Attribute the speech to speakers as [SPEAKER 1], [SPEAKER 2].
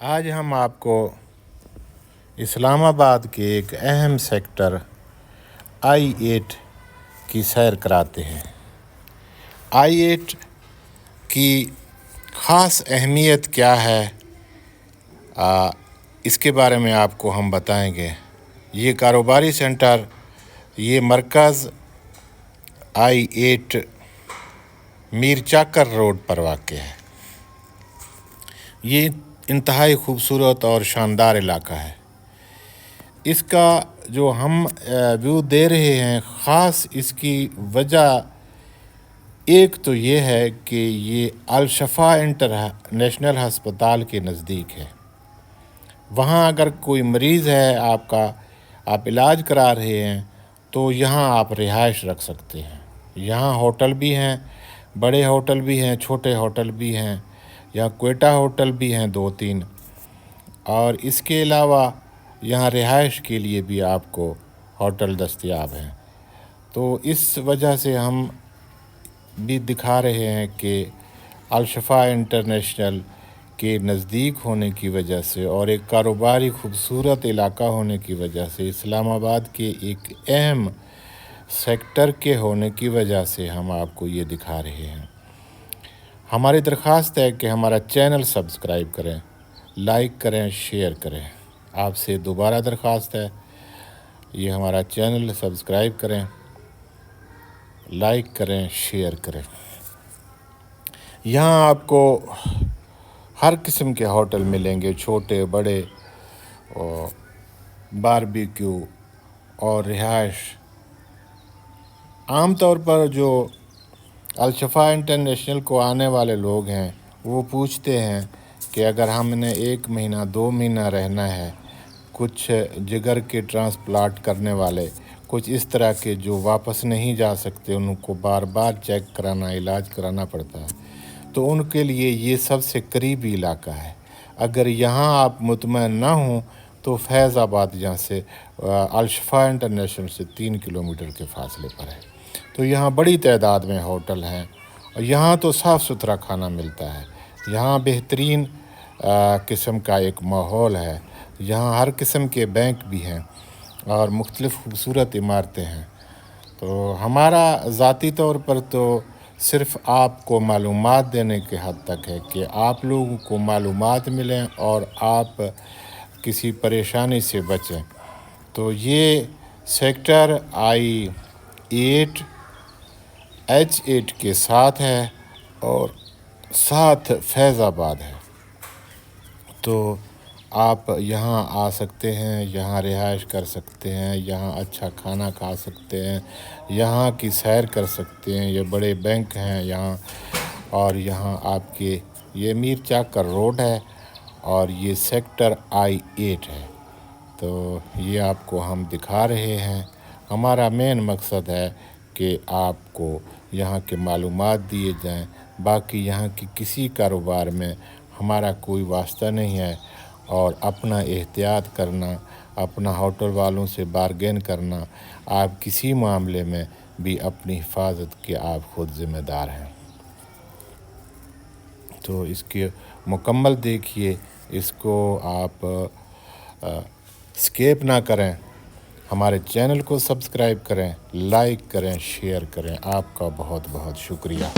[SPEAKER 1] آج ہم آپ کو اسلام آباد کے ایک اہم سیکٹر I-8 کی سیر کراتے ہیں۔ I-8 کی خاص اہمیت کیا ہے اس کے بارے میں آپ کو ہم بتائیں گے۔ یہ کاروباری سینٹر، یہ مرکز I-8 میر چاکر روڈ پر واقع ہے۔ یہ انتہائی خوبصورت اور شاندار علاقہ ہے۔ اس کا جو ہم ویو دے رہے ہیں، خاص اس کی وجہ ایک تو یہ ہے کہ یہ الشفا انٹرنیشنل ہسپتال کے نزدیک ہے۔ وہاں اگر کوئی مریض ہے آپ علاج کرا رہے ہیں تو یہاں آپ رہائش رکھ سکتے ہیں۔ یہاں ہوٹل بھی ہیں، بڑے ہوٹل بھی ہیں، چھوٹے ہوٹل بھی ہیں، یا کوئٹہ ہوٹل بھی ہیں 2-3، اور اس کے علاوہ یہاں رہائش کے لیے بھی آپ کو ہوٹل دستیاب ہیں۔ تو اس وجہ سے ہم بھی دکھا رہے ہیں کہ الشفا انٹرنیشنل کے نزدیک ہونے کی وجہ سے اور ایک کاروباری خوبصورت علاقہ ہونے کی وجہ سے، اسلام آباد کے ایک اہم سیکٹر کے ہونے کی وجہ سے ہم آپ کو یہ دکھا رہے ہیں۔ ہماری درخواست ہے کہ ہمارا چینل سبسکرائب کریں، لائک کریں، شیئر کریں۔ آپ سے دوبارہ درخواست ہے، یہ ہمارا چینل سبسکرائب کریں، لائک کریں، شیئر کریں۔ یہاں آپ کو ہر قسم کے ہوٹل ملیں گے، چھوٹے بڑے، اور باربیکیو اور رہائش۔ عام طور پر جو الشفا انٹرنیشنل کو آنے والے لوگ ہیں وہ پوچھتے ہیں کہ اگر ہم نے 1 مہینہ 2 مہینہ رہنا ہے، کچھ جگر کے ٹرانسپلانٹ کرنے والے، کچھ اس طرح کے جو واپس نہیں جا سکتے، ان کو بار بار چیک کرانا، علاج کرانا پڑتا ہے، تو ان کے لیے یہ سب سے قریبی علاقہ ہے۔ اگر یہاں آپ مطمئن نہ ہوں تو فیض آباد یہاں سے الشفا انٹرنیشنل سے 3 کلومیٹر کے فاصلے پر ہے۔ تو یہاں بڑی تعداد میں ہوٹل ہیں، اور یہاں تو صاف ستھرا کھانا ملتا ہے۔ یہاں بہترین قسم کا ایک ماحول ہے۔ یہاں ہر قسم کے بینک بھی ہیں اور مختلف خوبصورت عمارتیں ہیں۔ تو ہمارا ذاتی طور پر تو صرف آپ کو معلومات دینے کے حد تک ہے کہ آپ لوگوں کو معلومات ملیں اور آپ کسی پریشانی سے بچیں۔ تو یہ سیکٹر I-8 H8 کے ساتھ ہے اور ساتھ فیض آباد ہے۔ تو آپ یہاں آ سکتے ہیں، یہاں رہائش کر سکتے ہیں، یہاں اچھا کھانا کھا سکتے ہیں، یہاں کی سیر کر سکتے ہیں۔ یہ بڑے بینک ہیں یہاں، اور یہاں آپ کے یہ میر چاکر روڈ ہے، اور یہ سیکٹر I-8 ہے۔ تو یہ آپ کو ہم دکھا رہے ہیں۔ ہمارا مین مقصد ہے کہ آپ کو یہاں کے معلومات دیے جائیں۔ باقی یہاں کی کسی کاروبار میں ہمارا کوئی واسطہ نہیں ہے، اور اپنا احتیاط کرنا، اپنا ہوٹل والوں سے بارگین کرنا، آپ کسی معاملے میں بھی اپنی حفاظت کے آپ خود ذمہ دار ہیں۔ تو اس کے مکمل دیکھیے، اس کو آپ اسکیپ نہ کریں۔ ہمارے چینل کو سبسکرائب کریں، لائک کریں، شیئر کریں۔ آپ کا بہت بہت شکریہ۔